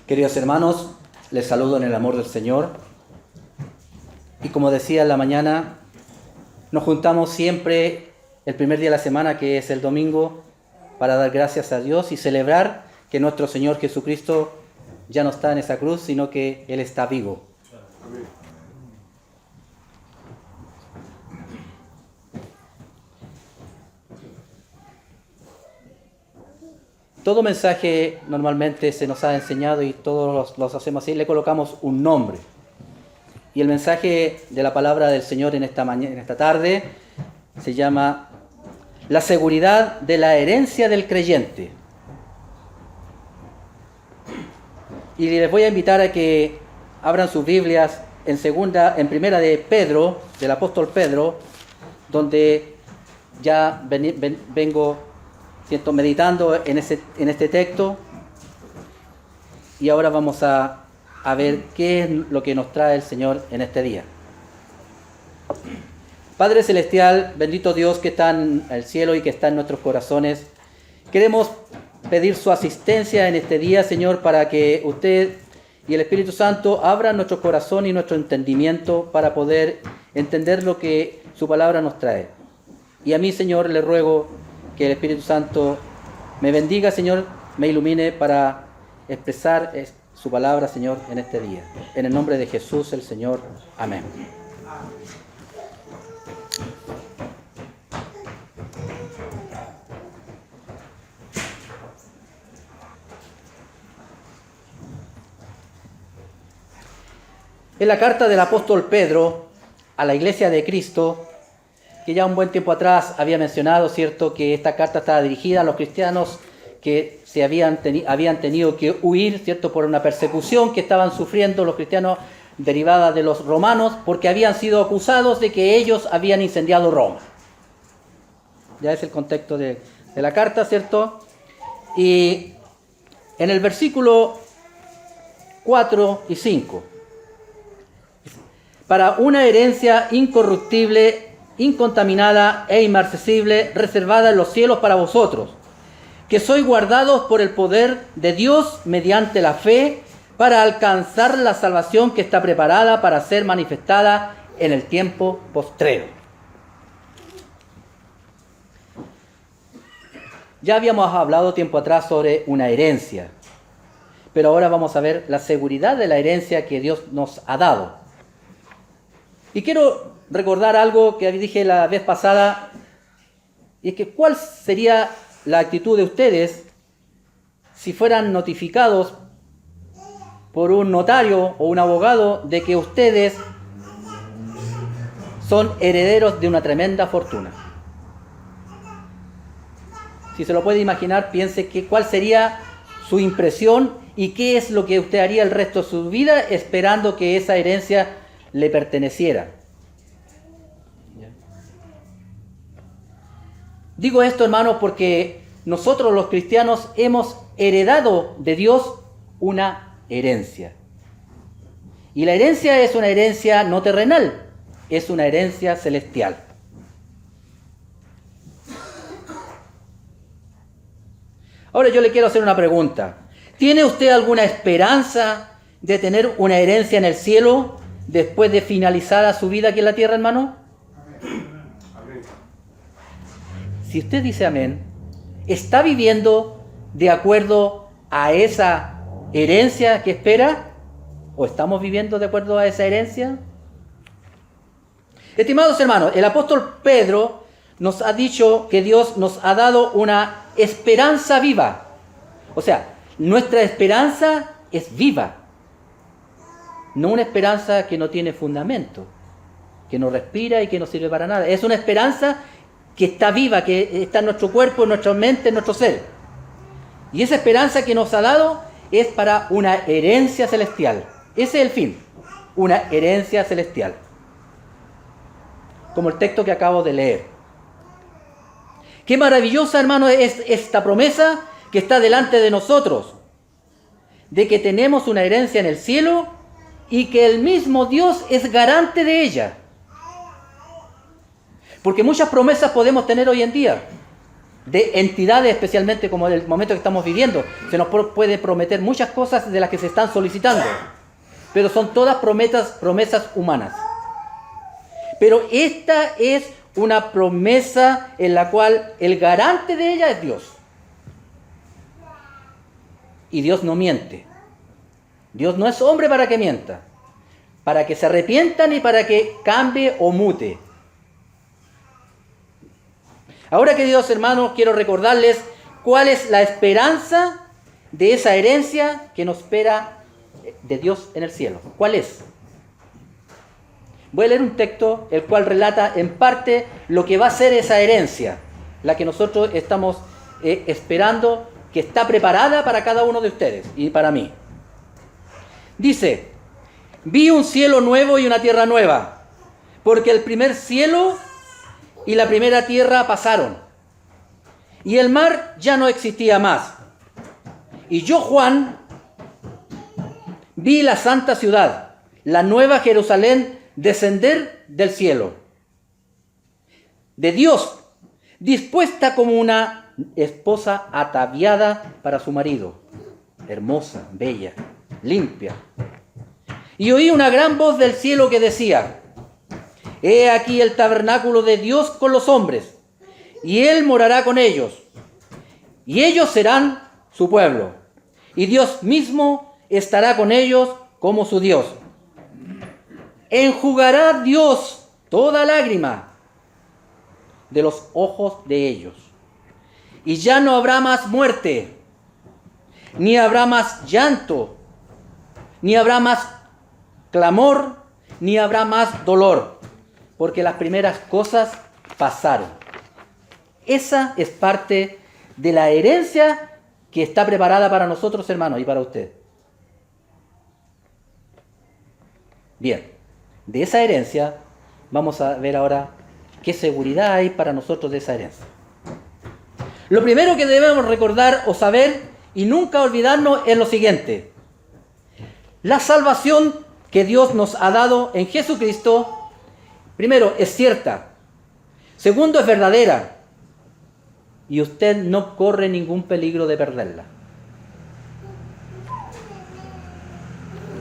Queridos hermanos, les saludo en el amor del Señor. Y como decía en la mañana, nos juntamos siempre el primer día de la semana, que es el domingo, para dar gracias a Dios y celebrar que nuestro Señor Jesucristo ya no está en esa cruz, sino que Él está vivo. Todo mensaje normalmente se nos ha enseñado y todos los hacemos así, le colocamos un nombre. Y el mensaje de la palabra del Señor en esta tarde se llama La seguridad de la herencia del creyente. Y les voy a invitar a que abran sus Biblias en primera de Pedro, del apóstol Pedro, donde ya vengo meditando en este texto, y ahora vamos a ver qué es lo que nos trae el Señor en este día. Padre Celestial, bendito Dios que está en el cielo y que está en nuestros corazones, queremos pedir su asistencia en este día, Señor, para que usted y el Espíritu Santo abran nuestro corazón y nuestro entendimiento para poder entender lo que su palabra nos trae. Y a mí, Señor, le ruego que el Espíritu Santo me bendiga, Señor, me ilumine para expresar su palabra, Señor, en este día. En el nombre de Jesús, el Señor. Amén. En la carta del apóstol Pedro a la iglesia de Cristo, que ya un buen tiempo atrás había mencionado, ¿cierto?, que esta carta estaba dirigida a los cristianos que habían tenido que huir, ¿cierto?, por una persecución que estaban sufriendo los cristianos derivada de los romanos, porque habían sido acusados de que ellos habían incendiado Roma. Ya es el contexto de la carta, ¿cierto? Y en el versículo 4 y 5, para una herencia incorruptible, incontaminada e inmarcesible, reservada en los cielos para vosotros, que sois guardados por el poder de Dios mediante la fe, para alcanzar la salvación que está preparada para ser manifestada en el tiempo postrero. Ya habíamos hablado tiempo atrás sobre una herencia, pero ahora vamos a ver la seguridad de la herencia que Dios nos ha dado. Y quiero recordar algo que dije la vez pasada, y es que ¿cuál sería la actitud de ustedes si fueran notificados por un notario o un abogado de que ustedes son herederos de una tremenda fortuna? Si se lo puede imaginar, piense cuál sería su impresión y qué es lo que usted haría el resto de su vida esperando que esa herencia le perteneciera. Digo esto, hermanos, porque nosotros los cristianos hemos heredado de Dios una herencia. Y la herencia es una herencia no terrenal, es una herencia celestial. Ahora yo le quiero hacer una pregunta. ¿Tiene usted alguna esperanza de tener una herencia en el cielo después de finalizada su vida aquí en la tierra, hermano? Amén. Si usted dice amén, ¿está viviendo de acuerdo a esa herencia que espera? ¿O estamos viviendo de acuerdo a esa herencia? Estimados hermanos, el apóstol Pedro nos ha dicho que Dios nos ha dado una esperanza viva. O sea, nuestra esperanza es viva. No una esperanza que no tiene fundamento, que no respira y que no sirve para nada. Es una esperanza que está viva, que está en nuestro cuerpo, en nuestra mente, en nuestro ser. Y esa esperanza que nos ha dado es para una herencia celestial. Ese es el fin, una herencia celestial. Como el texto que acabo de leer. Qué maravillosa, hermano, es esta promesa que está delante de nosotros, de que tenemos una herencia en el cielo y que el mismo Dios es garante de ella. Porque muchas promesas podemos tener hoy en día, de entidades, especialmente como en el momento que estamos viviendo. Se nos puede prometer muchas cosas de las que se están solicitando, pero son todas promesas humanas. Pero esta es una promesa en la cual el garante de ella es Dios. Y Dios no miente. Dios no es hombre para que mienta, para que se arrepientan y para que cambie o mute. Ahora, queridos hermanos, quiero recordarles cuál es la esperanza de esa herencia que nos espera de Dios en el cielo. ¿Cuál es? Voy a leer un texto el cual relata en parte lo que va a ser esa herencia, la que nosotros estamos esperando, que está preparada para cada uno de ustedes y para mí. Dice: vi un cielo nuevo y una tierra nueva, porque el primer cielo y la primera tierra pasaron, y el mar ya no existía más. Y yo, Juan, vi la santa ciudad, la nueva Jerusalén, descender del cielo, de Dios, dispuesta como una esposa ataviada para su marido, hermosa, bella, limpia. Y oí una gran voz del cielo que decía: he aquí el tabernáculo de Dios con los hombres, y Él morará con ellos, y ellos serán su pueblo, y Dios mismo estará con ellos como su Dios. Enjugará Dios toda lágrima de los ojos de ellos, y ya no habrá más muerte, ni habrá más llanto, ni habrá más clamor, ni habrá más dolor, porque las primeras cosas pasaron. Esa es parte de la herencia que está preparada para nosotros, hermanos, y para usted. Bien, de esa herencia vamos a ver ahora qué seguridad hay para nosotros de esa herencia. Lo primero que debemos recordar o saber y nunca olvidarnos es lo siguiente: la salvación que Dios nos ha dado en Jesucristo, primero, es cierta. Segundo, es verdadera. Y usted no corre ningún peligro de perderla.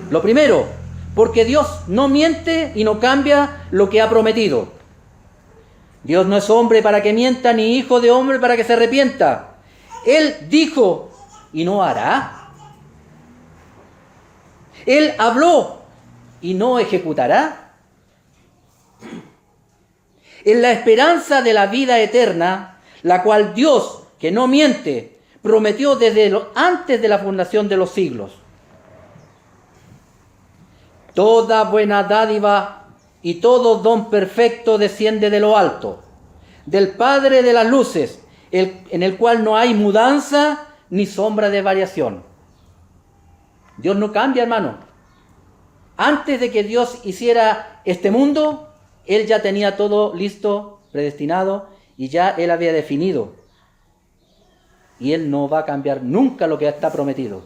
Lo primero, porque Dios no miente y no cambia lo que ha prometido. Dios no es hombre para que mienta, ni hijo de hombre para que se arrepienta. Él dijo y no hará. Él habló y no ejecutará. En la esperanza de la vida eterna, la cual Dios, que no miente, prometió desde antes de la fundación de los siglos. Toda buena dádiva y todo don perfecto desciende de lo alto, del Padre de las luces, en el cual no hay mudanza ni sombra de variación. Dios no cambia, hermano. Antes de que Dios hiciera este mundo, Él ya tenía todo listo, predestinado, y ya Él había definido. Y Él no va a cambiar nunca lo que está prometido.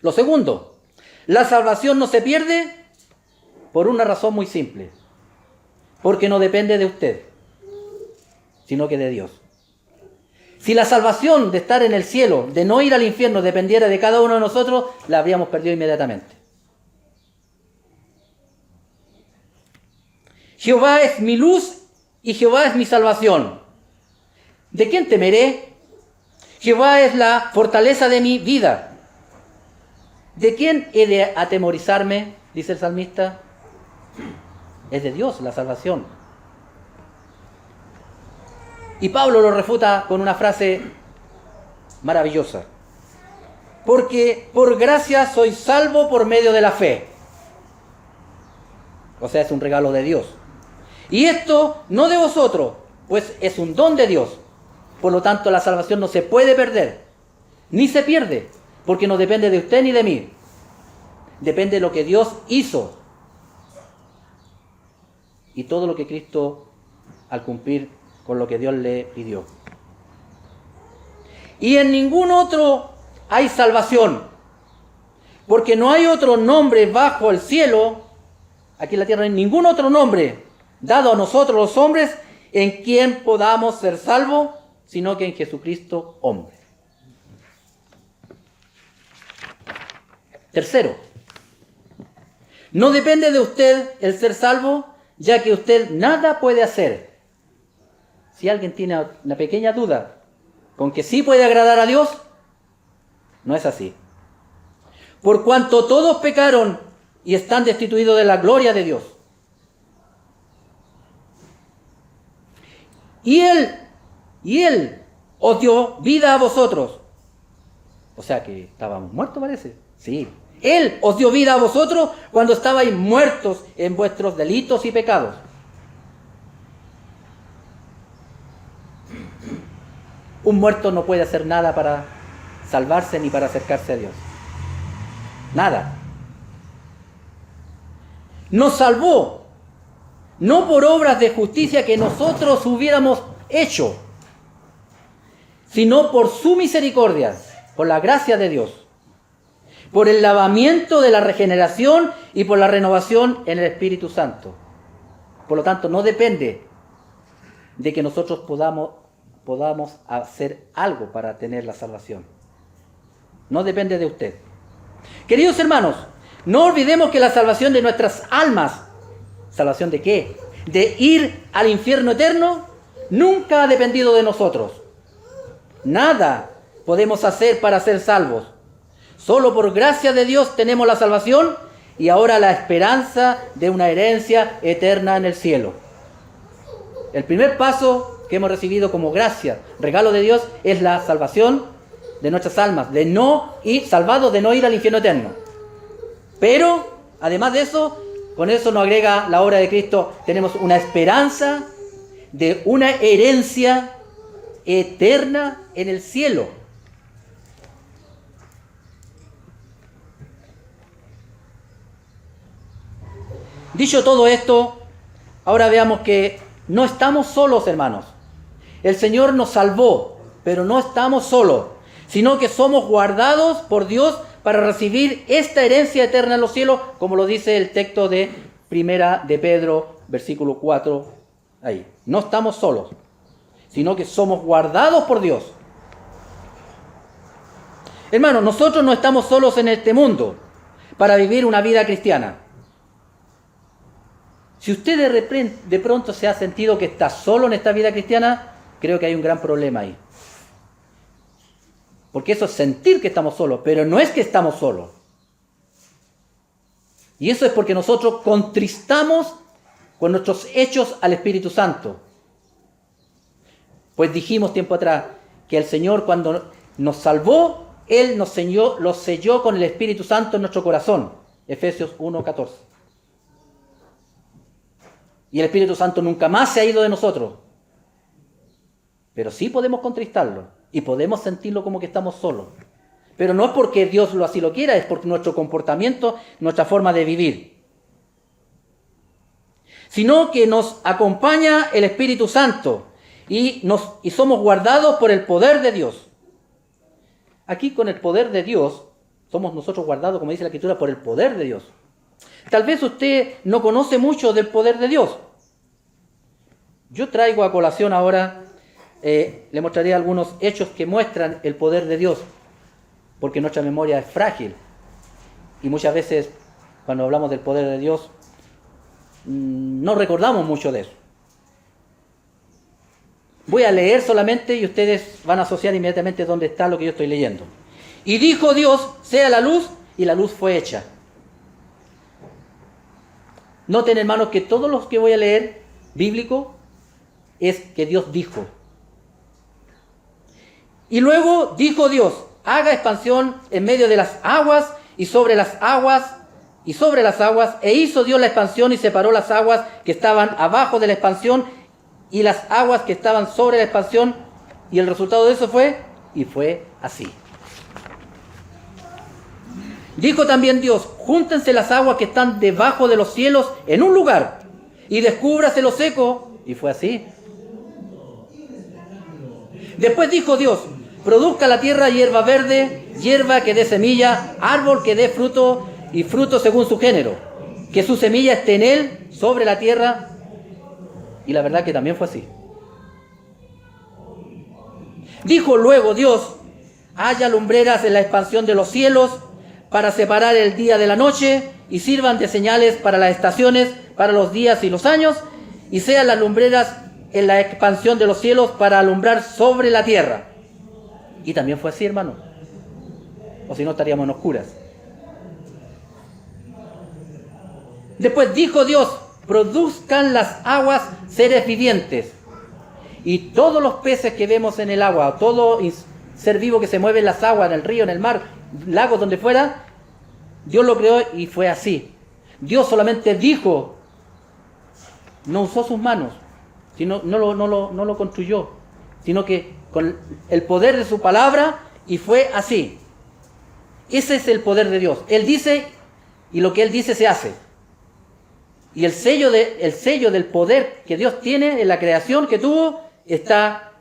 Lo segundo, la salvación no se pierde por una razón muy simple. Porque no depende de usted, sino que de Dios. Si la salvación de estar en el cielo, de no ir al infierno, dependiera de cada uno de nosotros, la habríamos perdido inmediatamente. Jehová es mi luz y Jehová es mi salvación. ¿De quién temeré? Jehová es la fortaleza de mi vida. ¿De quién he de atemorizarme? Dice el salmista. Es de Dios la salvación. Y Pablo lo refuta con una frase maravillosa. Porque por gracia soy salvo por medio de la fe. O sea, es un regalo de Dios. Y esto no de vosotros, pues es un don de Dios. Por lo tanto, la salvación no se puede perder, ni se pierde, porque no depende de usted ni de mí. Depende de lo que Dios hizo. Y todo lo que Cristo, al cumplir con lo que Dios le pidió. Y en ningún otro hay salvación, porque no hay otro nombre bajo el cielo, aquí en la tierra, no hay ningún otro nombre dado a nosotros los hombres, en quien podamos ser salvos, sino que en Jesucristo hombre. Tercero, no depende de usted el ser salvo, ya que usted nada puede hacer. Si alguien tiene una pequeña duda con que sí puede agradar a Dios, no es así. Por cuanto todos pecaron y están destituidos de la gloria de Dios. Y Él os dio vida a vosotros. O sea que estábamos muertos, parece. Sí. Él os dio vida a vosotros cuando estabais muertos en vuestros delitos y pecados. Un muerto no puede hacer nada para salvarse ni para acercarse a Dios. Nada. Nos salvó, no por obras de justicia que nosotros hubiéramos hecho, sino por su misericordia, por la gracia de Dios, por el lavamiento de la regeneración y por la renovación en el Espíritu Santo. Por lo tanto, no depende de que nosotros podamos hacer algo para tener la salvación. No depende de usted. Queridos hermanos, no olvidemos que la salvación de nuestras almas, ¿salvación de qué? De ir al infierno eterno, nunca ha dependido de nosotros. Nada podemos hacer para ser salvos. Solo por gracia de Dios tenemos la salvación y ahora la esperanza de una herencia eterna en el cielo. El primer paso que hemos recibido como gracia, regalo de Dios, es la salvación de nuestras almas, de no ir salvados, de no ir al infierno eterno. Pero, además de eso, con eso nos agrega la obra de Cristo, tenemos una esperanza de una herencia eterna en el cielo. Dicho todo esto, ahora veamos que no estamos solos, hermanos. El Señor nos salvó, pero no estamos solos, sino que somos guardados por Dios para recibir esta herencia eterna en los cielos, como lo dice el texto de Primera de Pedro, versículo 4, ahí. No estamos solos, sino que somos guardados por Dios. Hermanos, nosotros no estamos solos en este mundo para vivir una vida cristiana. Si usted de pronto se ha sentido que está solo en esta vida cristiana, creo que hay un gran problema ahí. Porque eso es sentir que estamos solos, pero no es que estamos solos. Y eso es porque nosotros contristamos con nuestros hechos al Espíritu Santo. Pues dijimos tiempo atrás que el Señor, cuando nos salvó, Él lo selló con el Espíritu Santo en nuestro corazón. Efesios 1:14. Y el Espíritu Santo nunca más se ha ido de nosotros. Pero sí podemos contristarlo y podemos sentirlo como que estamos solos. Pero no es porque Dios así lo quiera, es por nuestro comportamiento, nuestra forma de vivir. Sino que nos acompaña el Espíritu Santo y somos guardados por el poder de Dios. Aquí con el poder de Dios somos nosotros guardados, como dice la Escritura, por el poder de Dios. Tal vez usted no conoce mucho del poder de Dios. Yo traigo a colación ahora, le mostraré algunos hechos que muestran el poder de Dios, porque nuestra memoria es frágil. Y muchas veces, cuando hablamos del poder de Dios, no recordamos mucho de eso. Voy a leer solamente y ustedes van a asociar inmediatamente dónde está lo que yo estoy leyendo. Y dijo Dios, sea la luz, y la luz fue hecha. Noten, hermanos, que todos los que voy a leer, bíblico, es que Dios dijo. Y luego dijo Dios, haga expansión en medio de las aguas y sobre las aguas, e hizo Dios la expansión y separó las aguas que estaban abajo de la expansión y las aguas que estaban sobre la expansión, y el resultado de eso fue así. Dijo también Dios, júntense las aguas que están debajo de los cielos en un lugar, y descúbrase lo seco, y fue así. Después dijo Dios, produzca la tierra hierba verde, hierba que dé semilla, árbol que dé fruto, y fruto según su género, que su semilla esté en él, sobre la tierra, y la verdad que también fue así. Dijo luego Dios: haya lumbreras en la expansión de los cielos para separar el día de la noche y sirvan de señales para las estaciones, para los días y los años, y sean las lumbreras en la expansión de los cielos para alumbrar sobre la tierra. Y también fue así, hermano. O si no, estaríamos en oscuras. Después dijo Dios: produzcan las aguas seres vivientes. Y todos los peces que vemos en el agua, todo ser vivo que se mueve en las aguas, en el río, en el mar, lagos, donde fuera, Dios lo creó y fue así. Dios solamente dijo, no usó sus manos, sino no lo construyó, sino que con el poder de su palabra, y fue así. Ese es el poder de Dios. Él dice, y lo que Él dice se hace. Y el sello del poder que Dios tiene en la creación que tuvo está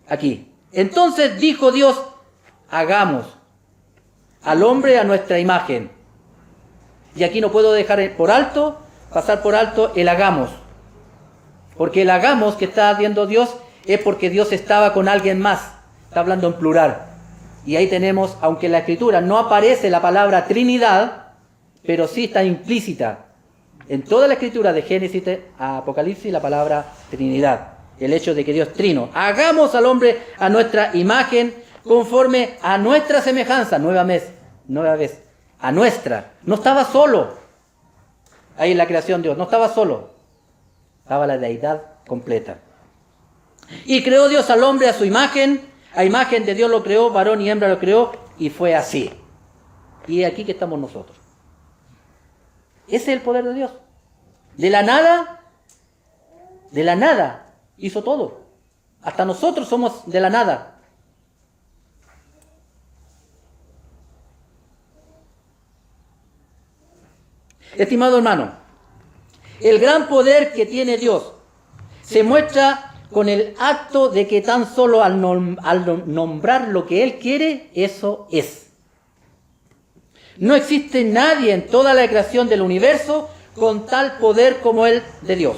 aquí. Entonces dijo Dios: hagamos al hombre a nuestra imagen. Y aquí no puedo pasar por alto el hagamos. Porque el hagamos que está viendo Dios es porque Dios estaba con alguien más. Está hablando en plural. Y ahí tenemos, aunque en la Escritura no aparece la palabra Trinidad, pero sí está implícita en toda la Escritura, de Génesis a Apocalipsis, la palabra Trinidad. El hecho de que Dios trino. Hagamos al hombre a nuestra imagen, conforme a nuestra semejanza. Nueva vez. A nuestra. No estaba solo. Ahí en la creación Dios. No estaba solo. Estaba la deidad completa. Y creó Dios al hombre a su imagen. A imagen de Dios lo creó. Varón y hembra lo creó. Y fue así. Y aquí que estamos nosotros. Ese es el poder de Dios. De la nada hizo todo. Hasta nosotros somos de la nada. Estimado hermano, el gran poder que tiene Dios se muestra con el acto de que tan solo al nombrar lo que Él quiere, eso es. No existe nadie en toda la creación del universo con tal poder como el de Dios.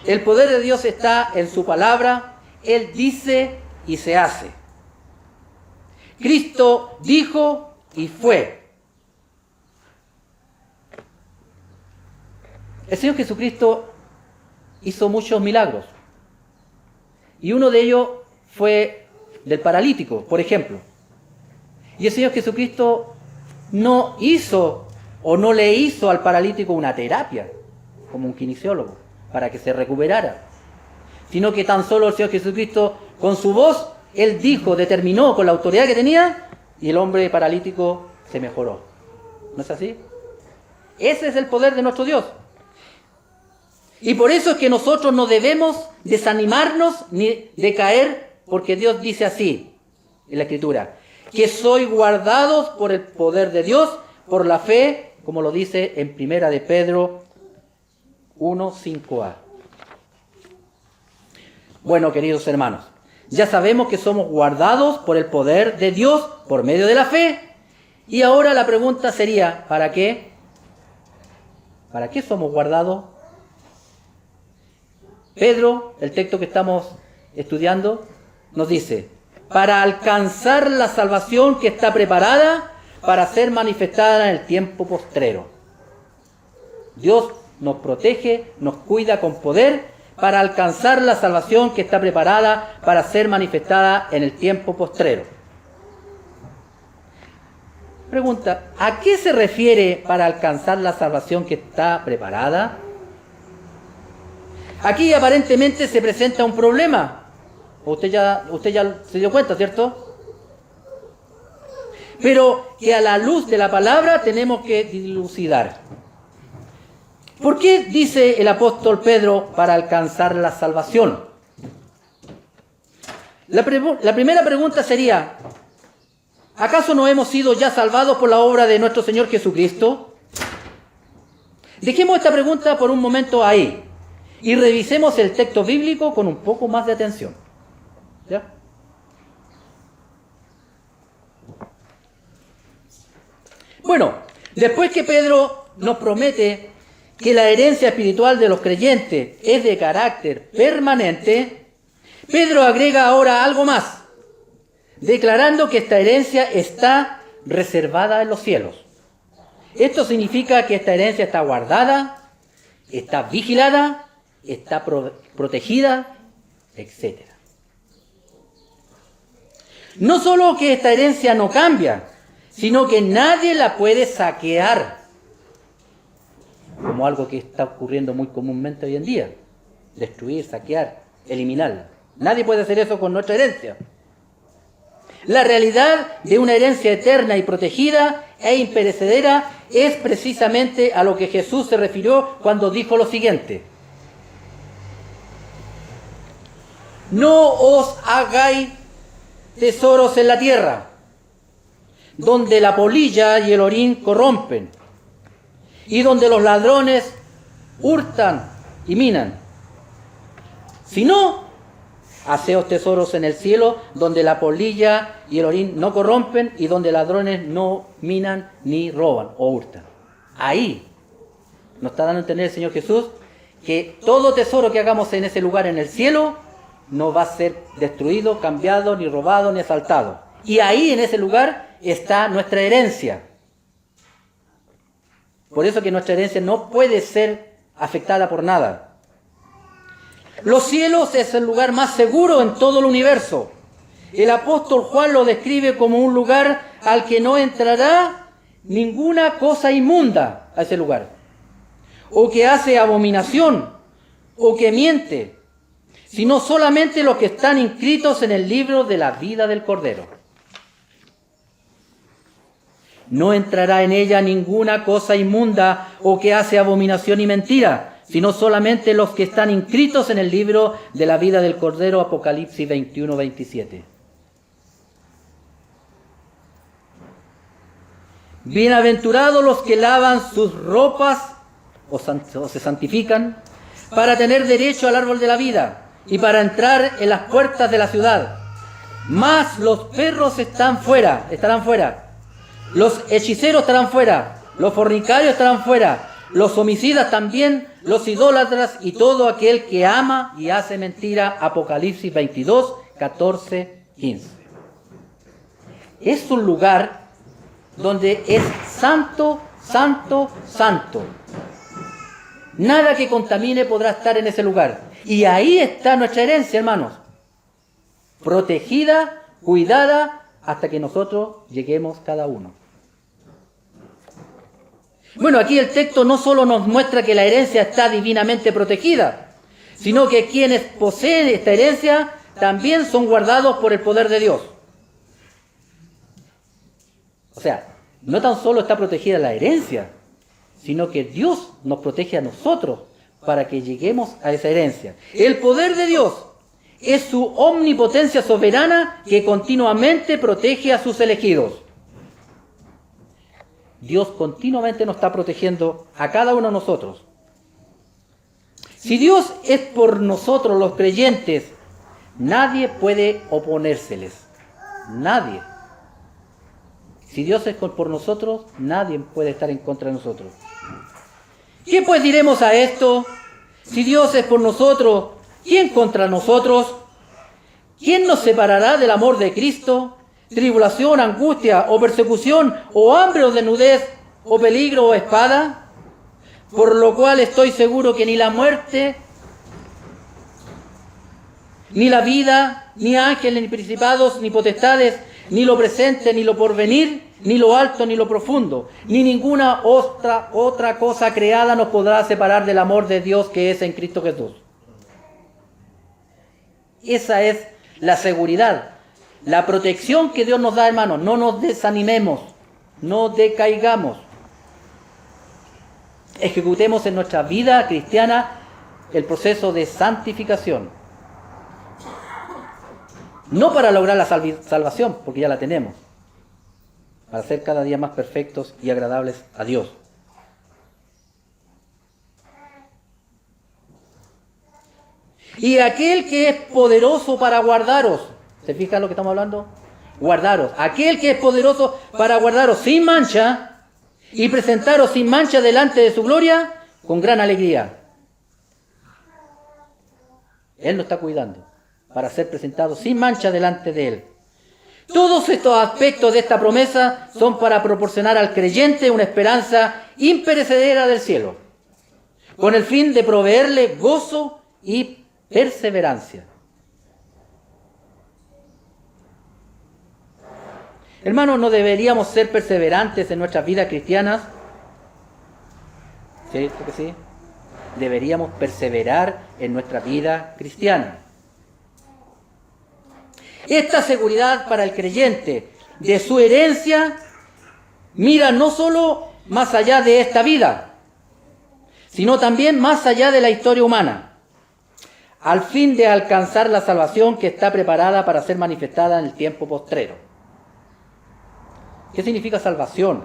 El poder de Dios está en su palabra. Él dice y se hace. Cristo dijo y fue. El Señor Jesucristo hizo muchos milagros. Y uno de ellos fue del paralítico, por ejemplo. Y el Señor Jesucristo no hizo o no le hizo al paralítico una terapia, como un kinesiólogo, para que se recuperara, sino que tan solo el Señor Jesucristo, con su voz, Él dijo, determinó con la autoridad que tenía, y el hombre paralítico se mejoró. ¿No es así? Ese es el poder de nuestro Dios. Y por eso es que nosotros no debemos desanimarnos ni decaer, porque Dios dice así en la Escritura: que sois guardados por el poder de Dios, por la fe, como lo dice en 1 de Pedro 1:5a. Bueno, queridos hermanos, ya sabemos que somos guardados por el poder de Dios por medio de la fe. Y ahora la pregunta sería, ¿para qué? ¿Para qué somos guardados? Pedro, el texto que estamos estudiando, nos dice: para alcanzar la salvación que está preparada para ser manifestada en el tiempo postrero. Dios nos protege, nos cuida con poder para alcanzar la salvación que está preparada para ser manifestada en el tiempo postrero. Pregunta: ¿a qué se refiere para alcanzar la salvación que está preparada? Aquí aparentemente se presenta un problema. Usted ya se dio cuenta, ¿cierto? Pero que a la luz de la palabra tenemos que dilucidar. ¿Por qué dice el apóstol Pedro para alcanzar la salvación? La primera pregunta sería: ¿acaso no hemos sido ya salvados por la obra de nuestro Señor Jesucristo? Dejemos esta pregunta por un momento ahí y revisemos el texto bíblico con un poco más de atención. ¿Ya? Bueno, después que Pedro nos promete que la herencia espiritual de los creyentes es de carácter permanente, Pedro agrega ahora algo más, declarando que esta herencia está reservada en los cielos. Esto significa que esta herencia está guardada, está vigilada, está protegida, etc. No solo que esta herencia no cambia, sino que nadie la puede saquear, como algo que está ocurriendo muy comúnmente hoy en día. Destruir, saquear, eliminar. Nadie puede hacer eso con nuestra herencia. La realidad de una herencia eterna y protegida e imperecedera es precisamente a lo que Jesús se refirió cuando dijo lo siguiente: no os hagáis tesoros en la tierra, donde la polilla y el orín corrompen, y donde los ladrones hurtan y minan. Sino, haceos tesoros en el cielo, donde la polilla y el orín no corrompen, y donde ladrones no minan ni roban o hurtan. Ahí nos está dando a entender el Señor Jesús que todo tesoro que hagamos en ese lugar en el cielo no va a ser destruido, cambiado, ni robado, ni asaltado. Y ahí en ese lugar está nuestra herencia. Por eso que nuestra herencia no puede ser afectada por nada. Los cielos es el lugar más seguro en todo el universo. El apóstol Juan lo describe como un lugar al que no entrará ninguna cosa inmunda a ese lugar, o que hace abominación, o que miente, sino solamente los que están inscritos en el libro de la vida del Cordero. No entrará en ella ninguna cosa inmunda o que hace abominación y mentira, sino solamente los que están inscritos en el libro de la vida del Cordero, Apocalipsis 21-27. Bienaventurados los que lavan sus ropas o se santifican para tener derecho al árbol de la vida y para entrar en las puertas de la ciudad. Mas los perros estarán fuera. Los hechiceros estarán fuera, los fornicarios estarán fuera, los homicidas también, los idólatras y todo aquel que ama y hace mentira. Apocalipsis 22, 14, 15. Es un lugar donde es santo, santo, santo. Nada que contamine podrá estar en ese lugar. Y ahí está nuestra herencia, hermanos. Protegida, cuidada, hasta que nosotros lleguemos cada uno. Bueno, aquí el texto no solo nos muestra que la herencia está divinamente protegida, sino que quienes poseen esta herencia también son guardados por el poder de Dios. O sea, no tan solo está protegida la herencia, sino que Dios nos protege a nosotros para que lleguemos a esa herencia. El poder de Dios es su omnipotencia soberana que continuamente protege a sus elegidos. Dios continuamente nos está protegiendo a cada uno de nosotros. Si Dios es por nosotros los creyentes, nadie puede oponérseles. Nadie. Si Dios es por nosotros, nadie puede estar en contra de nosotros. ¿Qué pues diremos a esto? Si Dios es por nosotros, ¿quién contra nosotros? ¿Quién nos separará del amor de Cristo? ¿Tribulación, angustia, o persecución, o hambre, o desnudez, o peligro, o espada? Por lo cual estoy seguro que ni la muerte, ni la vida, ni ángeles, ni principados, ni potestades, ni lo presente, ni lo porvenir, ni lo alto, ni lo profundo, ni ninguna otra cosa creada nos podrá separar del amor de Dios que es en Cristo Jesús. Esa es la seguridad, la protección que Dios nos da, hermanos. No nos desanimemos, no decaigamos. Ejecutemos en nuestra vida cristiana el proceso de santificación. No para lograr la salvación, porque ya la tenemos, para ser cada día más perfectos y agradables a Dios. Y aquel que es poderoso para guardaros, ¿se fijan lo que estamos hablando? Guardaros. Aquel que es poderoso para guardaros sin mancha y presentaros sin mancha delante de su gloria con gran alegría. Él nos está cuidando para ser presentados sin mancha delante de Él. Todos estos aspectos de esta promesa son para proporcionar al creyente una esperanza imperecedera del cielo, con el fin de proveerle gozo y perseverancia. Hermanos, ¿no deberíamos ser perseverantes en nuestras vidas cristianas? ¿Cierto que sí? Deberíamos perseverar en nuestra vida cristiana. Esta seguridad para el creyente de su herencia mira no solo más allá de esta vida, sino también más allá de la historia humana, al fin de alcanzar la salvación que está preparada para ser manifestada en el tiempo postrero. ¿Qué significa salvación?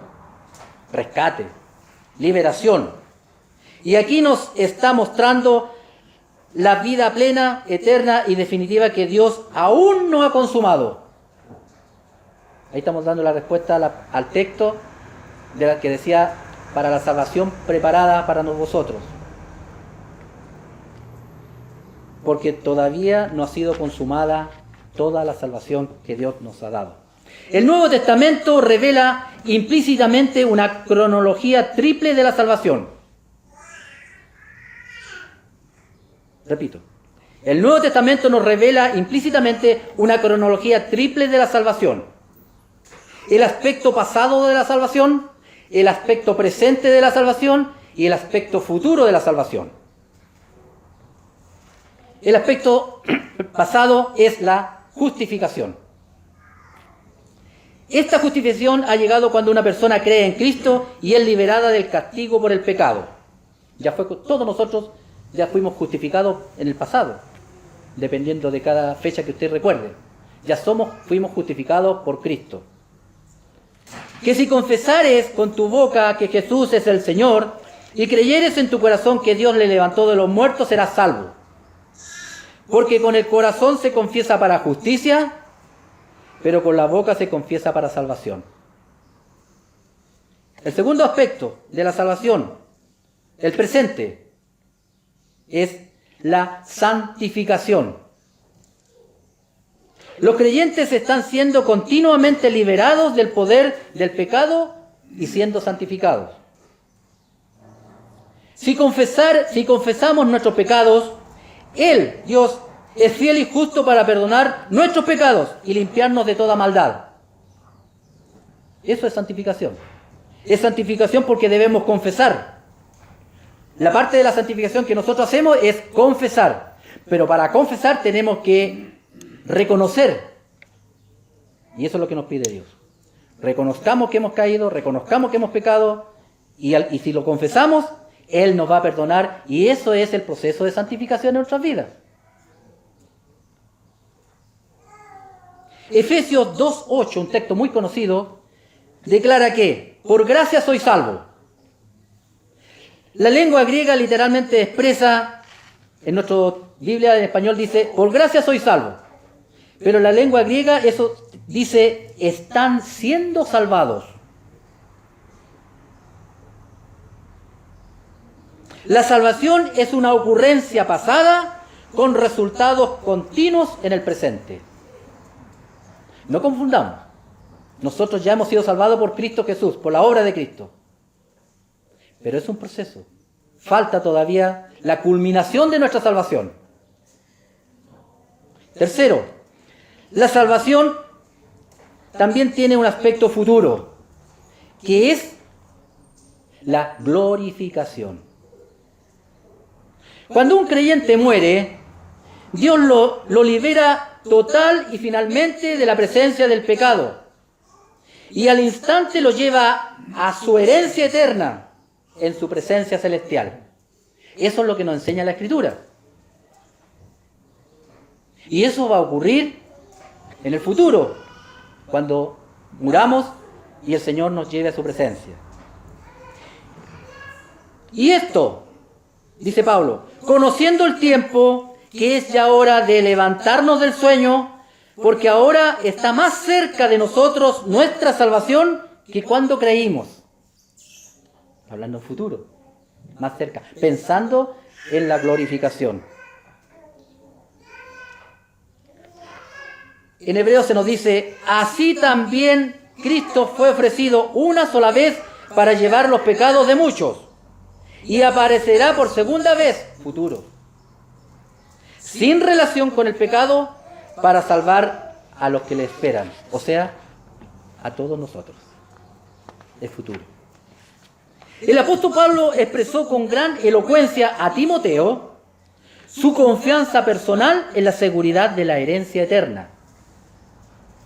Rescate, liberación. Y aquí nos está mostrando la vida plena, eterna y definitiva que Dios aún no ha consumado. Ahí estamos dando la respuesta al texto de la que decía, para la salvación preparada para vosotros. Porque todavía no ha sido consumada toda la salvación que Dios nos ha dado. El Nuevo Testamento revela implícitamente una cronología triple de la salvación. Repito, el Nuevo Testamento nos revela implícitamente una cronología triple de la salvación. El aspecto pasado de la salvación, el aspecto presente de la salvación y el aspecto futuro de la salvación. El aspecto pasado es la justificación. Esta justificación ha llegado cuando una persona cree en Cristo y es liberada del castigo por el pecado. Todos nosotros ya fuimos justificados en el pasado, dependiendo de cada fecha que usted recuerde. Fuimos justificados por Cristo. Que si confesares con tu boca que Jesús es el Señor y creyeres en tu corazón que Dios le levantó de los muertos, serás salvo. Porque con el corazón se confiesa para justicia, pero con la boca se confiesa para salvación. El segundo aspecto de la salvación, el presente, es la santificación. Los creyentes están siendo continuamente liberados del poder del pecado y siendo santificados. Si confesamos nuestros pecados, Él, Dios, es fiel y justo para perdonar nuestros pecados y limpiarnos de toda maldad. Eso es santificación. Es santificación porque debemos confesar. La parte de la santificación que nosotros hacemos es confesar. Pero para confesar tenemos que reconocer. Y eso es lo que nos pide Dios. Reconozcamos que hemos caído, reconozcamos que hemos pecado, y si lo confesamos, Él nos va a perdonar, y eso es el proceso de santificación en nuestras vidas. Efesios 2:8, un texto muy conocido, declara que por gracia soy salvo. La lengua griega literalmente expresa, en nuestra Biblia en español dice, por gracia soy salvo. Pero en la lengua griega eso dice, están siendo salvados. La salvación es una ocurrencia pasada con resultados continuos en el presente. No confundamos. Nosotros ya hemos sido salvados por Cristo Jesús, por la obra de Cristo. Pero es un proceso. Falta todavía la culminación de nuestra salvación. Tercero, la salvación también tiene un aspecto futuro, que es la glorificación. Cuando un creyente muere, Dios lo libera total y finalmente de la presencia del pecado. Y al instante lo lleva a su herencia eterna en su presencia celestial. Eso es lo que nos enseña la Escritura. Y eso va a ocurrir en el futuro, cuando muramos y el Señor nos lleve a su presencia. Y esto, dice Pablo, conociendo el tiempo, que es ya hora de levantarnos del sueño, porque ahora está más cerca de nosotros nuestra salvación que cuando creímos. Hablando en futuro, más cerca, pensando en la glorificación. en Hebreos se nos dice, así también Cristo fue ofrecido una sola vez para llevar los pecados de muchos y aparecerá por segunda vez, futuro, sin relación con el pecado, para salvar a los que le esperan, o sea, a todos nosotros. Es futuro. El apóstol Pablo expresó con gran elocuencia a Timoteo su confianza personal en la seguridad de la herencia eterna.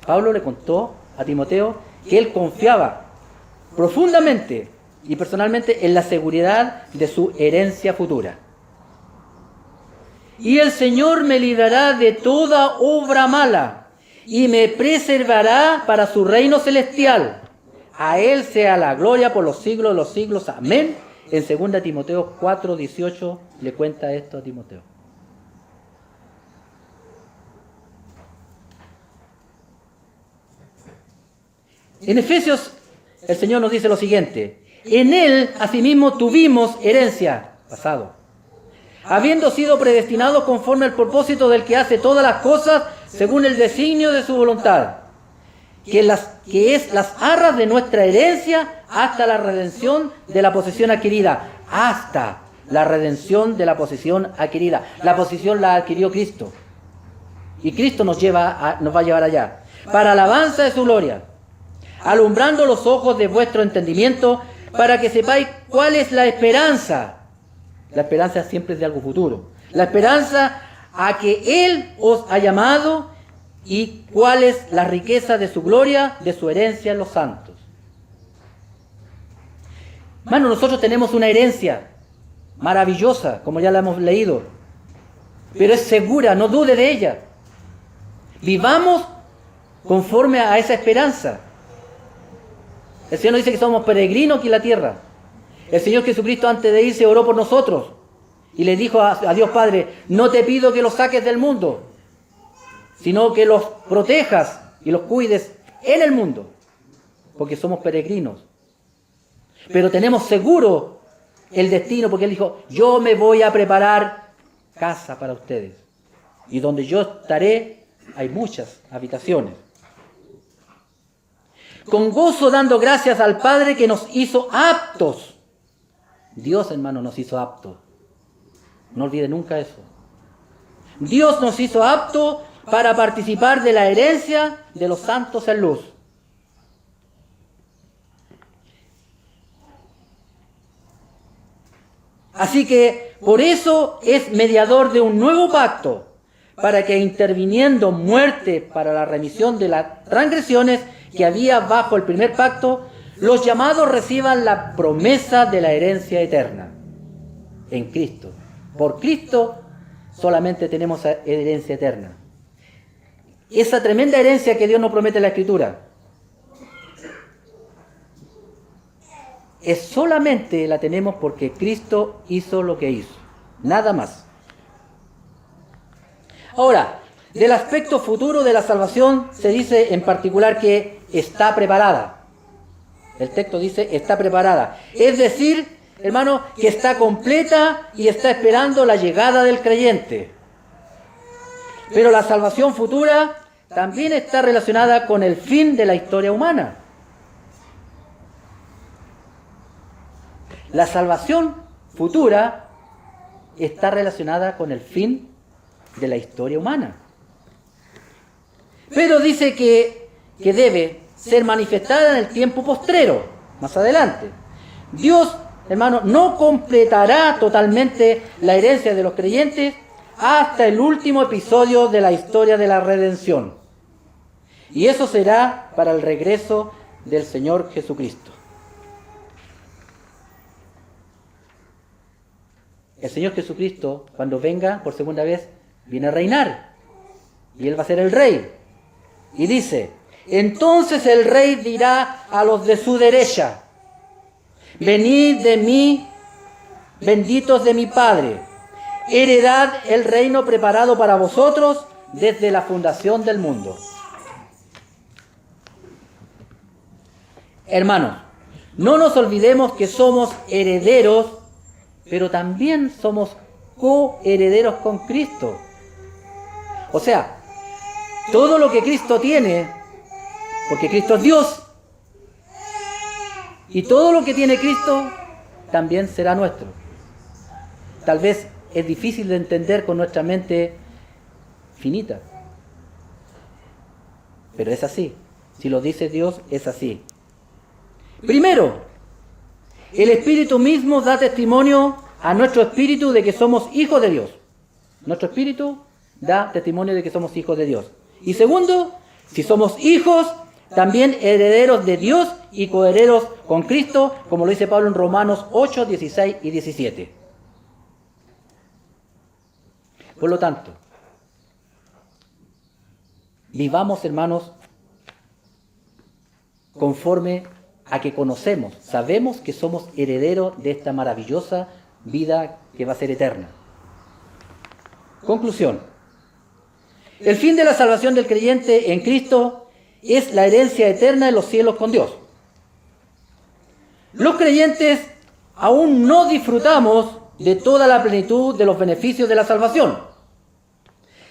Pablo le contó a Timoteo que él confiaba profundamente y personalmente en la seguridad de su herencia futura. Y el Señor me librará de toda obra mala y me preservará para su reino celestial. A Él sea la gloria por los siglos de los siglos. Amén. En 2 Timoteo 4:18 le cuenta esto a Timoteo. En Efesios el Señor nos dice lo siguiente: en Él asimismo tuvimos herencia, pasado, habiendo sido predestinados conforme al propósito del que hace todas las cosas según el designio de su voluntad, que es las arras de nuestra herencia hasta la redención de la posesión adquirida. Hasta la redención de la posesión adquirida. La posesión la adquirió Cristo. Y Cristo nos va a llevar allá. Para alabanza de su gloria, alumbrando los ojos de vuestro entendimiento, para que sepáis cuál es la esperanza. La esperanza siempre es de algo futuro. La esperanza a que Él os ha llamado y cuál es la riqueza de su gloria, de su herencia en los santos. Hermano, nosotros tenemos una herencia maravillosa, como ya la hemos leído, pero es segura, no dude de ella. Vivamos conforme a esa esperanza. El Señor nos dice que somos peregrinos aquí en la tierra. El Señor Jesucristo, antes de irse, oró por nosotros y le dijo a Dios Padre: no te pido que los saques del mundo, sino que los protejas y los cuides en el mundo, porque somos peregrinos. Pero tenemos seguro el destino, porque Él dijo: yo me voy a preparar casa para ustedes, y donde yo estaré hay muchas habitaciones. Con gozo dando gracias al Padre que nos hizo aptos. Dios, hermano, nos hizo aptos. No olvide nunca eso. Dios nos hizo aptos para participar de la herencia de los santos en luz. Así que por eso es mediador de un nuevo pacto, para que interviniendo muerte para la remisión de las transgresiones que había bajo el primer pacto, los llamados reciban la promesa de la herencia eterna en Cristo. Por Cristo solamente tenemos herencia eterna. Esa tremenda herencia que Dios nos promete en la Escritura es solamente la tenemos porque Cristo hizo lo que hizo, nada más. Ahora, del aspecto futuro de la salvación se dice en particular que está preparada. El texto dice está preparada. Es decir, hermano, que está completa y está esperando la llegada del creyente. Pero la salvación futura también está relacionada con el fin de la historia humana. La salvación futura está relacionada con el fin de la historia humana. Pero dice que debe ser manifestada en el tiempo postrero, más adelante. Dios, hermano, no completará totalmente la herencia de los creyentes hasta el último episodio de la historia de la redención. Y eso será para el regreso del Señor Jesucristo. El Señor Jesucristo, cuando venga por segunda vez, viene a reinar. Y Él va a ser el rey. Y dice: entonces el rey dirá a los de su derecha: venid de mí, benditos de mi Padre, heredad el reino preparado para vosotros desde la fundación del mundo. Hermanos, no nos olvidemos que somos herederos, pero también somos coherederos con Cristo. O sea, Todo lo que Cristo tiene, porque Cristo es Dios, y todo lo que tiene Cristo también será nuestro. Tal vez es difícil de entender con nuestra mente finita, pero es así. Si lo dice Dios, es así. Primero, el Espíritu mismo da testimonio a nuestro espíritu de que somos hijos de Dios. Nuestro espíritu da testimonio de que somos hijos de Dios. Y segundo, si somos hijos, también herederos de Dios y coherederos con Cristo, como lo dice Pablo en Romanos 8, 16 y 17. Por lo tanto, vivamos, hermanos, conforme a que conocemos, sabemos que somos herederos de esta maravillosa vida que va a ser eterna. Conclusión. El fin de la salvación del creyente en Cristo es la herencia eterna de los cielos con Dios. Los creyentes aún no disfrutamos de toda la plenitud de los beneficios de la salvación,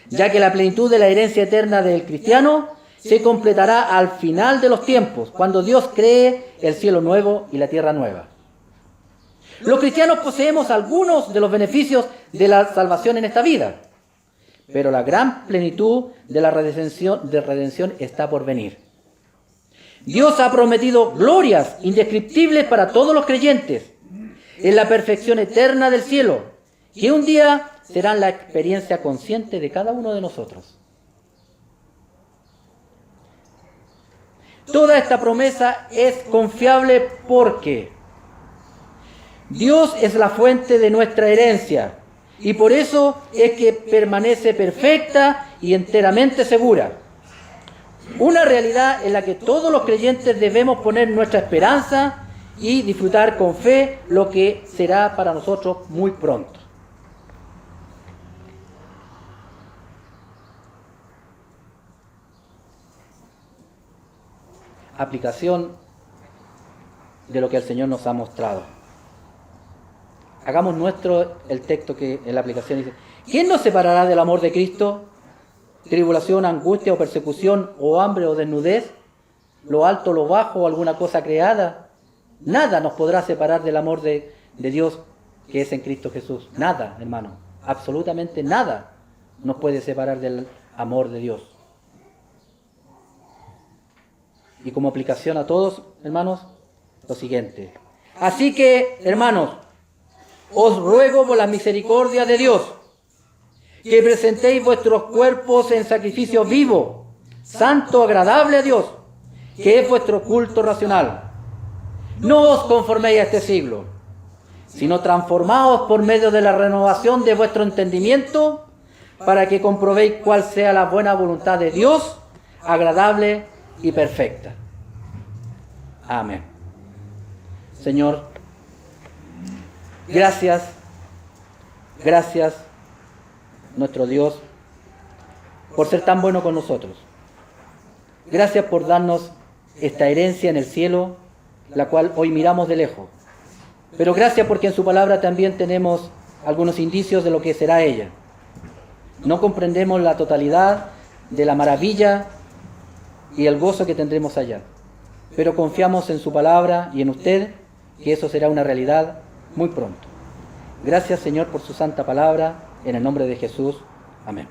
ya que la plenitud de la herencia eterna del cristiano se completará al final de los tiempos, cuando Dios cree el cielo nuevo y la tierra nueva. Los cristianos poseemos algunos de los beneficios de la salvación en esta vida, pero la gran plenitud de la redención está por venir. Dios ha prometido glorias indescriptibles para todos los creyentes en la perfección eterna del cielo, que un día serán la experiencia consciente de cada uno de nosotros. Toda esta promesa es confiable porque Dios es la fuente de nuestra herencia y por eso es que permanece perfecta y enteramente segura. Una realidad en la que todos los creyentes debemos poner nuestra esperanza y disfrutar con fe lo que será para nosotros muy pronto. Aplicación de lo que el Señor nos ha mostrado. Hagamos nuestro el texto que en la aplicación dice: ¿quién nos separará del amor de Cristo? ¿Tribulación, angustia o persecución, o hambre o desnudez? ¿Lo alto, lo bajo o alguna cosa creada? Nada nos podrá separar del amor de Dios que es en Cristo Jesús. Nada, hermano. Absolutamente nada nos puede separar del amor de Dios. Y como aplicación a todos, hermanos, lo siguiente. Así que, hermanos, os ruego por la misericordia de Dios que presentéis vuestros cuerpos en sacrificio vivo, santo, agradable a Dios, que es vuestro culto racional. No os conforméis a este siglo, sino transformaos por medio de la renovación de vuestro entendimiento, para que comprobéis cuál sea la buena voluntad de Dios, agradable y perfecta. Amén. Señor, gracias, nuestro Dios, por ser tan bueno con nosotros. Gracias por darnos esta herencia en el cielo, la cual hoy miramos de lejos. Pero gracias porque en su palabra también tenemos algunos indicios de lo que será ella. No comprendemos la totalidad de la maravilla y el gozo que tendremos allá, pero confiamos en su palabra y en usted, que eso será una realidad muy pronto. Gracias, Señor, por su santa palabra, en el nombre de Jesús. Amén.